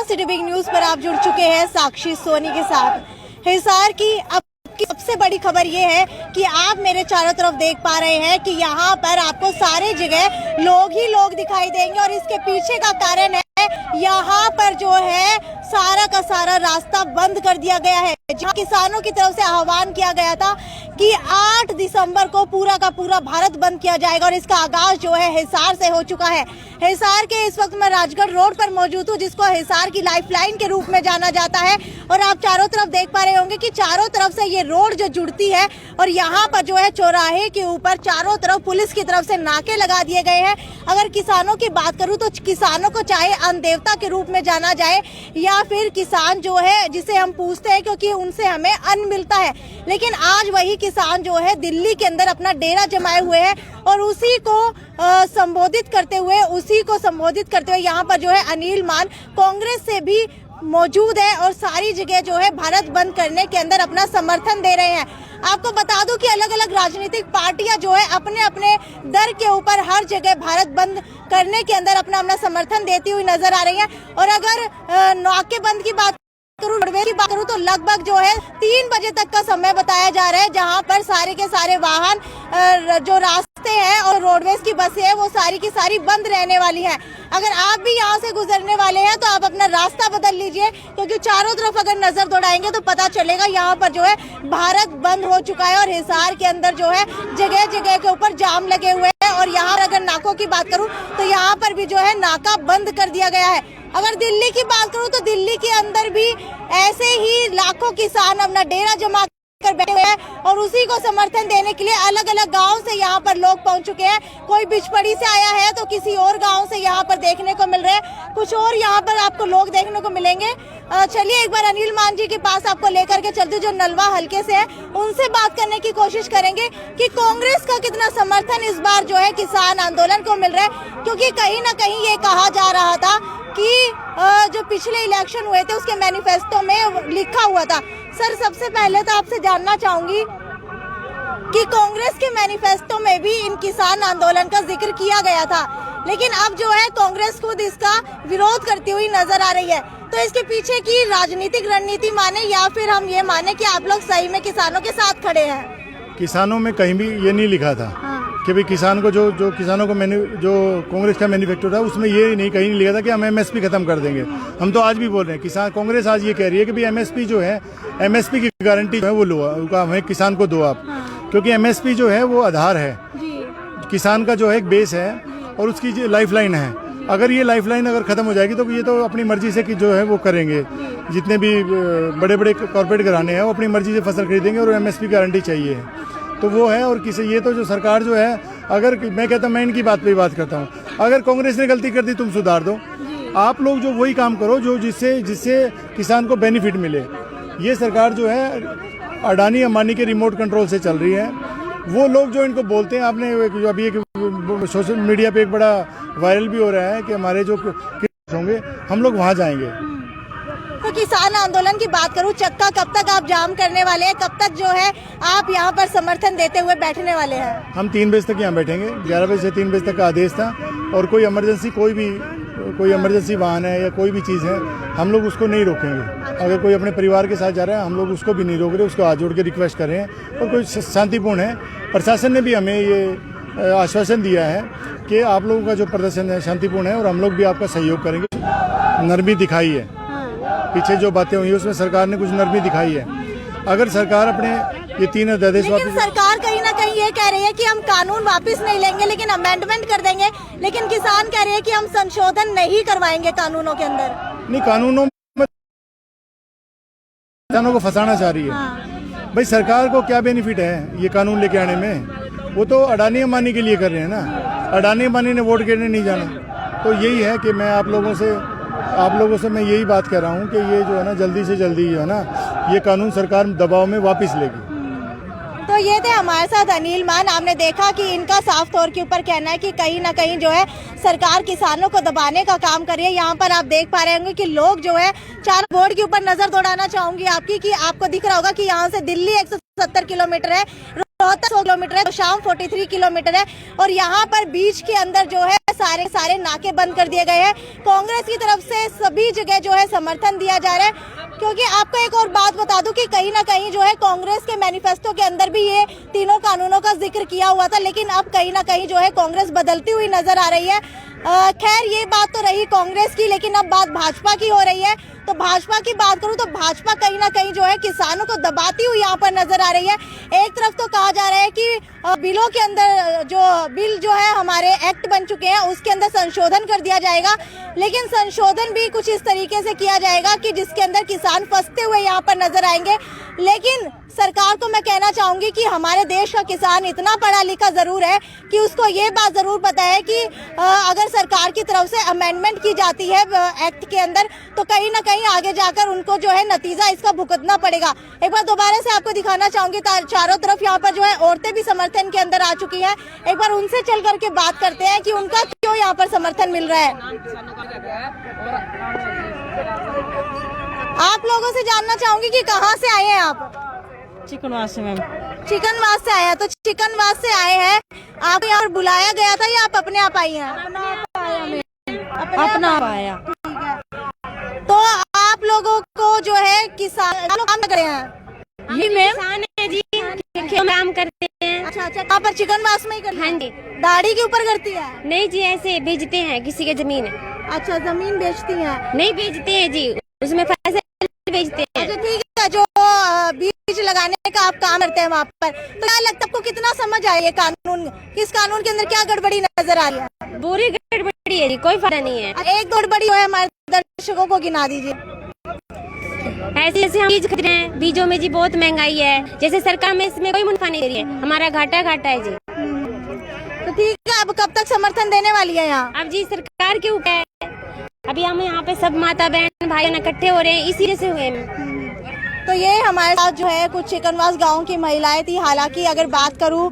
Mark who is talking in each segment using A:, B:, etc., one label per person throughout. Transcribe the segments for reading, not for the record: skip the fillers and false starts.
A: City big news पर आप जुड़ चुके हैं साक्षी सोनी के साथ। हिसार की अब की सबसे बड़ी खबर ये है कि आप मेरे चारों तरफ देख पा रहे हैं कि यहाँ पर आपको सारे जगह लोग ही लोग दिखाई देंगे और इसके पीछे का कारण है यहाँ पर जो है सारा का सारा रास्ता बंद कर दिया गया है। जहाँ किसानों की तरफ से आह्वान किया गया था कि 8 दिसंबर को पूरा का पूरा भारत बंद किया जाएगा और इसका आगाज जो है हिसार से हो चुका है। हिसार के इस वक्त मैं राजगढ़ रोड पर मौजूद हूँ, जिसको हिसार की लाइफलाइन के रूप में जाना जाता है। और आप चारों तरफ देख पा रहे होंगे कि चारों तरफ से ये रोड जो जुड़ती है और यहाँ पर जो है चौराहे के ऊपर चारों तरफ पुलिस की तरफ से नाके लगा दिए गए हैं। अगर किसानों की बात करूँ तो किसानों को चाहे अन्न देवता के रूप में जाना जाए या फिर किसान जो है जिसे हम पूछते हैं क्योंकि उनसे हमें अन्न मिलता है, लेकिन आज वही किसान जो है दिल्ली के अंदर अपना डेरा जमाए हुए हैं और उसी को संबोधित करते हुए यहाँ पर जो है अनिल मान कांग्रेस से भी मौजूद है और सारी जगह जो है भारत बंद करने के अंदर अपना समर्थन दे रहे हैं। आपको बता दूं कि अलग अलग राजनीतिक पार्टियां जो है अपने अपने दर के ऊपर हर जगह भारत बंद करने के अंदर अपना अपना समर्थन देती हुई नजर आ रही हैं। और अगर नाकेबंद की बात करूँ तो लगभग जो है 3 बजे तक का समय बताया जा रहा है, जहां पर सारे के सारे वाहन जो रास्ते हैं और रोडवेज की बसें हैं वो सारी की सारी बंद रहने वाली हैं। अगर आप भी यहां से गुजरने वाले हैं तो आप अपना रास्ता बदल लीजिए, क्योंकि चारों तरफ अगर नजर दौड़ाएंगे तो पता चलेगा यहाँ पर जो है भारत बंद हो चुका है और हिसार के अंदर जो है जगह जगह के ऊपर जाम लगे हुए हैं। और यहाँ अगर नाकों की बात करूँ तो यहाँ पर भी जो है नाका बंद कर दिया गया है। अगर दिल्ली की बात करूं तो दिल्ली के अंदर भी ऐसे ही लाखों किसान अपना डेरा जमा कर बैठे हुए हैं और उसी को समर्थन देने के लिए अलग अलग गांव से यहाँ पर लोग पहुंच चुके हैं। कोई बिचपड़ी से आया है तो किसी और गांव से यहाँ पर देखने को मिल रहे हैं, कुछ और यहाँ पर आपको लोग देखने को मिलेंगे। चलिए एक बार अनिल मान जी के पास आपको लेकर के चलते, जो नलवा हल्के से है, उनसे बात करने की कोशिश करेंगे कि कांग्रेस का कितना समर्थन इस बार जो है किसान आंदोलन को मिल रहा है। क्योंकि कहीं ना कहीं ये कहा जा रहा था कि जो पिछले इलेक्शन हुए थे उसके मैनिफेस्टो में लिखा हुआ था। सर, सबसे पहले तो आपसे जानना चाहूंगी कि कांग्रेस के मैनिफेस्टो में भी इन किसान आंदोलन का जिक्र किया गया था, लेकिन अब जो है कांग्रेस खुद इसका विरोध करती हुई नजर आ रही है। तो इसके पीछे की राजनीतिक रणनीति माने या फिर हम ये माने कि आप लोग सही में किसानों के साथ खड़े हैं?
B: किसानों में कहीं भी ये नहीं लिखा था कि भाई किसान को जो किसानों को जो कांग्रेस का मैनिफेस्टो था उसमें ये नहीं कहीं नहीं लिखा था कि हम एमएसपी खत्म कर देंगे। हम तो आज भी बोल रहे हैं, किसान कांग्रेस आज ये कह रही है कि भाई एमएसपी जो है, एमएसपी की गारंटी जो है वो लो, हमें किसान को दो आप, क्योंकि एमएसपी जो है वो आधार है, किसान का जो है एक बेस है और उसकी लाइफलाइन है। अगर ये लाइफलाइन अगर खत्म हो जाएगी तो ये तो अपनी मर्जी से कि जो है वो करेंगे, जितने भी बड़े बड़े कॉर्पोरेट घराने हैं वो अपनी मर्जी से फसल खरीदेंगे और एमएसपी गारंटी चाहिए तो वो है। और किसी ये तो जो सरकार जो है, अगर मैं कहता हूँ, मैं इनकी बात पे ही बात करता हूँ, अगर कांग्रेस ने गलती कर दी तुम सुधार दो, आप लोग जो वही काम करो जो जिससे किसान को बेनिफिट मिले। ये सरकार जो है अडानी अंबानी के रिमोट कंट्रोल से चल रही है। वो लोग जो इनको बोलते हैं, आपने अभी एक सोशल मीडिया पे एक बड़ा वायरल भी हो रहा है कि हमारे जो होंगे हम लोग वहाँ जाएंगे।
A: तो किसान आंदोलन की बात करूं, चक्का कब तक आप जाम करने वाले हैं? कब तक जो है आप यहाँ पर समर्थन देते हुए बैठने वाले हैं?
B: हम 3 बजे तक यहाँ बैठेंगे। 11 बजे से 3 बजे तक का आदेश था और कोई इमरजेंसी कोई इमरजेंसी वाहन है या कोई भी चीज़ है, हम लोग उसको नहीं रोकेंगे। अगर कोई अपने परिवार के साथ जा रहा है हम लोग उसको भी नहीं रोक रहे, उसको हाथ जोड़ के रिक्वेस्ट कर रहे हैं और कोई शांतिपूर्ण है। प्रशासन ने भी हमें ये आश्वासन दिया है कि आप लोगों का जो प्रदर्शन है शांतिपूर्ण है और हम लोग भी आपका सहयोग करेंगे। नरमी दिखाई है, पीछे जो बातें हुई उसमें सरकार ने कुछ नरमी दिखाई है। अगर सरकार अपने ये 3 अध्यादेश
A: वापस, सरकार कहीं ना कहीं ये कह रही है कि हम कानून वापस नहीं लेंगे लेकिन अमेंडमेंट कर देंगे, लेकिन किसान कह रहे हैं कि हम संशोधन नहीं करवाएंगे कानूनों के अंदर।
B: नहीं, कानूनों में किसानों को फंसाना चाह रही है। भाई सरकार को क्या बेनिफिट है ये कानून लेके आने में? वो तो अडानी अंबानी के लिए कर रहे हैं ना। अडानी अंबानी ने वोट गिरने नहीं जाना। तो यही है कि मैं आप लोगों से मैं यही बात कर रहा हूँ कि ये जो है ना जल्दी से जल्दी जो है ना ये कानून सरकार दबाव में वापस लेगी।
A: तो ये थे हमारे साथ अनिल मान। आपने देखा कि इनका साफ तौर के ऊपर कहना है कि कहीं ना कहीं जो है सरकार किसानों को दबाने का काम कर रही है। यहाँ पर आप देख पा रहे होंगे कि लोग जो है चार बोर्ड के ऊपर नजर दौड़ाना चाहूंगी आपकी कि आपको दिख रहा होगा कि यहाँ से दिल्ली 170 किलोमीटर है, रोहतक 100 किलोमीटर है, तो शाम 43 किलोमीटर है और यहाँ पर बीच के अंदर जो है सारे सारे नाके बंद कर दिए गए हैं। कांग्रेस की तरफ से सभी जगह जो है समर्थन दिया जा रहा है। क्योंकि आपको एक और बात बता दूं कि कहीं ना कहीं जो है कांग्रेस के मैनिफेस्टो के अंदर भी ये तीनों कानूनों का जिक्र किया हुआ था, लेकिन अब कहीं ना कहीं जो है कांग्रेस बदलती हुई नजर आ रही है। खैर ये बात तो रही कांग्रेस की, लेकिन अब बात भाजपा की हो रही है। तो भाजपा की बात करूं तो भाजपा कहीं ना कहीं जो है किसानों को दबाती हुई यहाँ पर नजर आ रही है। एक तरफ तो कहा जा रहा है कि बिलों के अंदर जो बिल जो है हमारे एक्ट बन चुके हैं उसके अंदर संशोधन कर दिया जाएगा, लेकिन संशोधन भी कुछ इस तरीके से किया जाएगा कि जिसके अंदर किसान फंसते हुए यहाँ पर नजर आएंगे। लेकिन सरकार को मैं कहना चाहूंगी कि हमारे देश का किसान इतना पढ़ा लिखा जरूर है कि उसको ये बात जरूर पता है कि अगर सरकार की तरफ से अमेंडमेंट की जाती है एक्ट के अंदर तो कहीं ना कहीं आगे जाकर उनको जो है नतीजा इसका भुगतना पड़ेगा। एक बार दोबारा से आपको दिखाना चाहूंगी चारों तरफ यहाँ पर जो है औरतें भी समर्थन के अंदर आ चुकी हैं। एक बार उनसे चल करके बात करते हैं कि उनका क्यों यहाँ पर समर्थन मिल रहा है। आप लोगों से जानना चाहूंगी कि कहाँ से आए हैं आप?
C: चिकनवास से मैम।
A: चिकनवास से आए हैं। तो चिकनवास से आए हैं, आपको यहाँ पर बुलाया गया था या आप अपने आप आई हैं?
C: अपना आया।
A: ठीक है। तो आप लोगों को जो है किसान काम कर रहे हैं?
C: ये मैम है जी, काम करते हैं।
A: अच्छा अच्छा, यहाँ पर चिकनवास में ही करते हैं?
C: हाँ जी।
A: दाढ़ी के ऊपर करती है?
C: नहीं जी, ऐसे बेचते हैं किसी की जमीन।
A: अच्छा, जमीन बेचती हैं?
C: नहीं बेचते हैं जी, उसमें फसल बेचते हैं।
A: अच्छा ठीक है, जो बीज लगाने का आप काम करते हैं वहाँ पर, तो क्या लगता है आपको कितना समझ आया ये कानून? किस कानून के अंदर क्या गड़बड़ी नजर आ रही है?
C: बुरी गड़बड़ी है जी, कोई फायदा नहीं है।
A: एक गड़बड़ी है हमारे दर्शकों को गिना दीजिए।
C: ऐसे जैसे हम बीज खरीद रहे हैं, बीजों में जी बहुत महंगाई है। जैसे सरकार में इसमें कोई मुनाफा नहीं दे रही है, हमारा घाटा घाटा है जी।
A: तो ठीक है, अब कब तक समर्थन देने वाली है यहाँ?
C: अब जी सरकार के ऊपर है। अभी हम यहाँ पे सब माता बहन भाई इकट्ठे हो रहे हैं, इसी से हुए हैं।
A: तो ये हमारे साथ जो है कुछ चिकनवास गांव की महिलाएं थी। हालांकि अगर बात करूं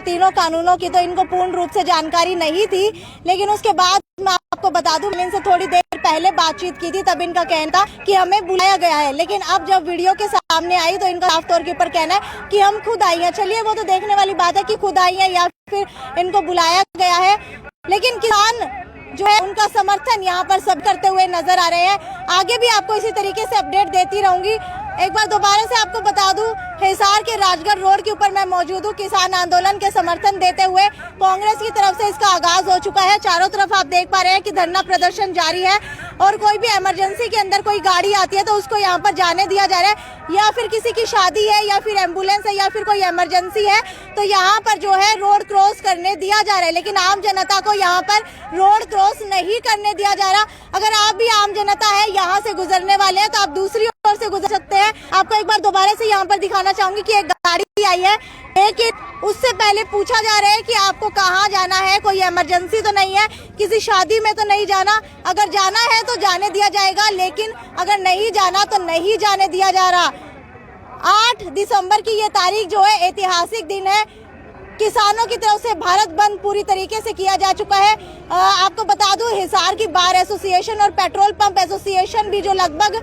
A: तीनों कानूनों की तो इनको पूर्ण रूप से जानकारी नहीं थी, लेकिन उसके बाद मैं आपको बता दूं मैंने इनसे थोड़ी देर पहले बातचीत की थी, तब इनका कहना था कि हमें बुलाया गया है। लेकिन अब जब वीडियो के सामने आई तो इनका साफ तौर के ऊपर कहना है कि हम खुद आई हैं। चलिए वो तो देखने वाली बात है कि खुद आई है या फिर इनको बुलाया गया है, लेकिन किसान जो है उनका समर्थन यहाँ पर सब करते हुए नजर आ रहे हैं। आगे भी आपको इसी तरीके से अपडेट देती रहूंगी। एक बार दोबारा से आपको बता दूं, हिसार के राजगढ़ रोड के ऊपर मैं मौजूद हूँ। किसान आंदोलन के समर्थन देते हुए कांग्रेस की तरफ से इसका आगाज हो चुका है। चारों तरफ आप देख पा रहे हैं कि धरना प्रदर्शन जारी है और कोई भी इमरजेंसी के अंदर कोई गाड़ी आती है तो उसको यहाँ पर जाने दिया जा रहा है, या फिर किसी की शादी है या फिर एम्बुलेंस है या फिर कोई इमरजेंसी है तो यहाँ पर जो है रोड क्रॉस करने दिया जा रहा है। लेकिन आम जनता को यहाँ पर रोड क्रॉस नहीं करने दिया जा रहा। अगर आप भी आम जनता है, यहाँ से गुजरने वाले हैं, तो आप दूसरी ओर से गुजर सकते हैं। आपको एक बार दोबारा से यहाँ पर दिखाना चाहूंगी कि एक गाड़ी आई है, लेकिन उससे पहले पूछा जा रहा है कि आपको कहाँ जाना है, कोई इमरजेंसी तो नहीं है, किसी शादी में तो नहीं जाना। अगर जाना है तो जाने दिया जाएगा, लेकिन अगर नहीं जाना तो नहीं जाने दिया जा रहा। 8 दिसंबर की ये तारीख जो है ऐतिहासिक दिन है। किसानों की तरफ से भारत बंद पूरी तरीके से किया जा चुका है। आपको बता दूं, हिसार की बार एसोसिएशन और पेट्रोल पंप एसोसिएशन भी जो लगभग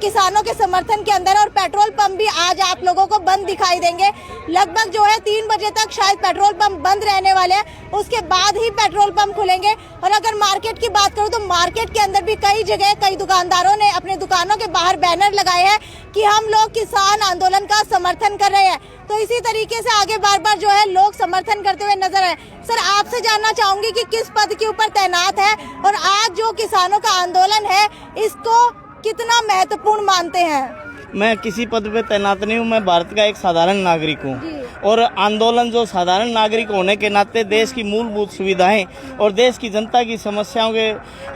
A: किसानों के समर्थन के अंदर, और पेट्रोल पंप भी आज आप लोगों को बंद दिखाई देंगे। लगभग जो है 3 बजे तक शायद पेट्रोल पंप बंद रहने वाले हैं, उसके बाद ही पेट्रोल पंप खुलेंगे। और अगर मार्केट की बात करूं तो मार्केट के अंदर भी कई जगह कई दुकानदारों ने अपने दुकानों के बाहर बैनर लगाए हैं कि हम लोग किसान आंदोलन का समर्थन कर रहे हैं। तो इसी तरीके से आगे बार बार जो है लोग समर्थन करते हुए नजर आए। सर, आपसे जानना चाहूंगी कि किस पद के ऊपर तैनात है और आज जो किसानों का आंदोलन है इसको कितना महत्वपूर्ण मानते हैं?
D: मैं किसी पद पे तैनात नहीं हूँ, मैं भारत का एक साधारण नागरिक हूँ। और आंदोलन जो साधारण नागरिक होने के नाते देश की मूलभूत सुविधाएं और देश की जनता की समस्याओं के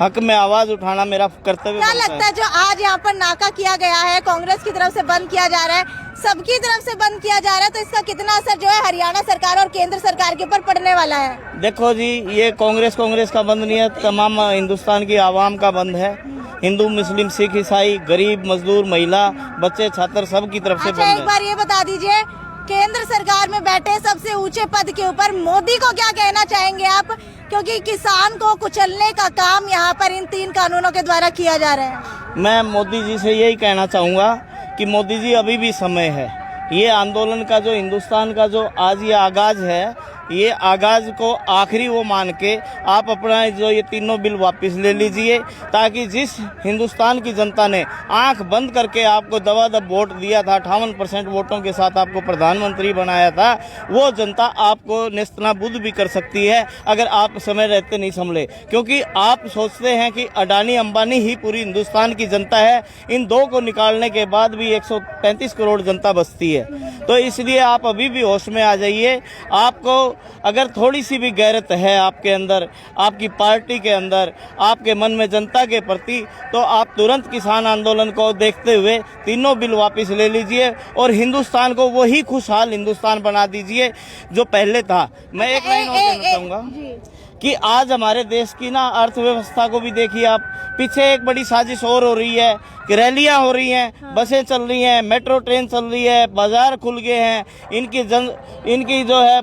D: हक में आवाज उठाना मेरा कर्तव्य
A: क्या लगता है जो आज यहाँ पर नाका किया गया है, कांग्रेस की तरफ से बंद किया जा रहा है, सबकी तरफ से बंद किया जा रहा है, तो इसका कितना असर जो है हरियाणा सरकार और केंद्र सरकार के ऊपर पड़ने वाला है?
D: देखो जी, ये कांग्रेस का बंद नहीं है, तमाम हिंदुस्तान की आवाम का बंद है। हिंदू, मुस्लिम, सिख, ईसाई, गरीब, मजदूर, महिला, बच्चे, छात्र सब की तरफ से
A: अच्छा,
D: बंद
A: एक बार ये बता दीजिए, केंद्र सरकार में बैठे सबसे ऊंचे पद के ऊपर मोदी को क्या कहना चाहेंगे आप? क्योंकि किसान को कुचलने का काम यहाँ पर इन 3 कानूनों के द्वारा किया जा रहा है।
D: मैं मोदी जी से यही कहना चाहूँगा कि मोदी जी, अभी भी समय है। ये आंदोलन का जो हिंदुस्तान का जो आज ये आगाज है, ये आगाज को आखिरी वो मान के आप अपना जो ये तीनों बिल वापस ले लीजिए, ताकि जिस हिंदुस्तान की जनता ने आंख बंद करके आपको दबादब वोट दिया था, 58% वोटों के साथ आपको प्रधानमंत्री बनाया था, वो जनता आपको नेस्तनाबूद भी कर सकती है अगर आप समय रहते नहीं संभले। क्योंकि आप सोचते हैं कि अडानी अंबानी ही पूरी हिंदुस्तान की जनता है, इन दो को निकालने के बाद भी 135 करोड़ जनता बसती है। तो इसलिए आप अभी भी होश में आ जाइए। आपको अगर थोड़ी सी भी गैरत है आपके अंदर, आपकी पार्टी के अंदर, आपके मन में जनता के प्रति, तो आप तुरंत किसान आंदोलन को देखते हुए तीनों बिल वापस ले लीजिए और हिंदुस्तान को वही खुशहाल हिंदुस्तान बना दीजिए जो पहले था। मैं एक लाइन और कहना चाहूँगा कि आज हमारे देश की ना अर्थव्यवस्था को भी देखिए आप, पीछे एक बड़ी साजिश और हो रही है कि रैलियां हो रही हैं, बसें चल रही हैं, मेट्रो ट्रेन चल रही है, बाजार खुल गए हैं, इनकी जो है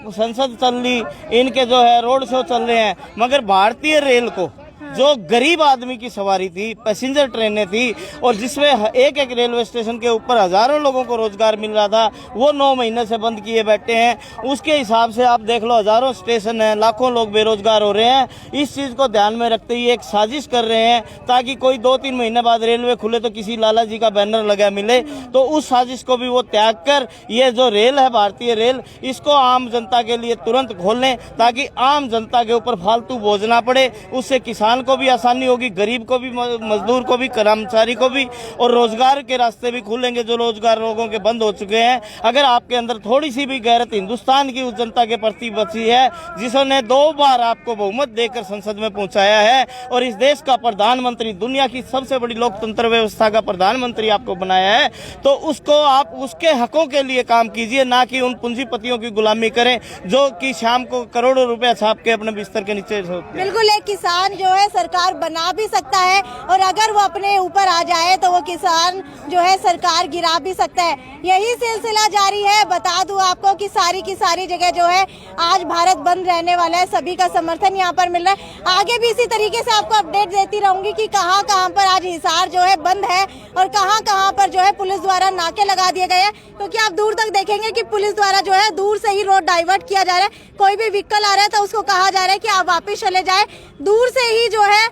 D: संसद चल रही, इनके जो है रोड शो चल रहे हैं, मगर भारतीय रेल को जो गरीब आदमी की सवारी थी, पैसेंजर ट्रेनें थी और जिसमें एक एक रेलवे स्टेशन के ऊपर हजारों लोगों को रोजगार मिल रहा था, वो 9 महीने से बंद किए बैठे हैं। उसके हिसाब से आप देख लो, हजारों स्टेशन हैं, लाखों लोग बेरोजगार हो रहे हैं। इस चीज को ध्यान में रखते हुए एक साजिश कर रहे हैं ताकि कोई 2-3 महीने बाद रेलवे खुले तो किसी लाला जी का बैनर लगा मिले। तो उस साजिश को भी वो त्याग कर ये जो रेल है भारतीय रेल, इसको आम जनता के लिए तुरंत खोल लें ताकि आम जनता के ऊपर फालतू बोझ ना पड़े। उससे किसान को भी आसानी होगी, गरीब को भी, मजदूर को भी, कर्मचारी को भी, और रोजगार के रास्ते भी खुलेंगे जो रोजगार लोगों के बंद हो चुके हैं। अगर आपके अंदर थोड़ी सी भी गैरत हिंदुस्तान की उस जनता के प्रति बची है जिसने 2 बार आपको बहुमत देकर संसद में पहुंचाया है और इस देश का प्रधानमंत्री, दुनिया की सबसे बड़ी लोकतंत्र व्यवस्था का प्रधानमंत्री आपको बनाया है, तो उसको आप उसके हकों के लिए काम कीजिए, ना कि उन पूंजीपतियों की गुलामी करें जो कि शाम को करोड़ों रुपया छाप के अपने बिस्तर के नीचे सोते हैं।
A: बिल्कुल, एक किसान जो है सरकार बना भी सकता है और अगर वो अपने ऊपर आ जाए तो वो किसान जो है सरकार गिरा भी सकता है। यही सिलसिला जारी है। बता दूं आपको कि सारी की सारी जगह जो है आज भारत बंद रहने वाला है, सभी का समर्थन यहाँ पर मिल रहा है। आगे भी इसी तरीके से आपको अपडेट देती रहूंगी कि कहाँ कहाँ पर आज हिसार जो है बंद है और कहाँ कहाँ पर जो है पुलिस द्वारा नाके लगा दिए गए हैं, क्योंकि आप दूर तक देखेंगे कि पुलिस द्वारा जो है दूर से ही रोड डाइवर्ट किया जा रहा है। कोई भी व्हीकल आ रहा है तो उसको कहा जा रहा है कि आप वापस चले जाए। दूर से ही जो है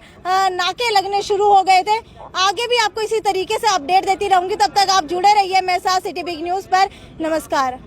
A: नाके लगने शुरू हो गए थे। आगे भी आपको इसी तरीके से अपडेट देती रहूंगी। तब तक आप जुड़े रहिए मेरे साथ सिटी बिग न्यूज पर। नमस्कार।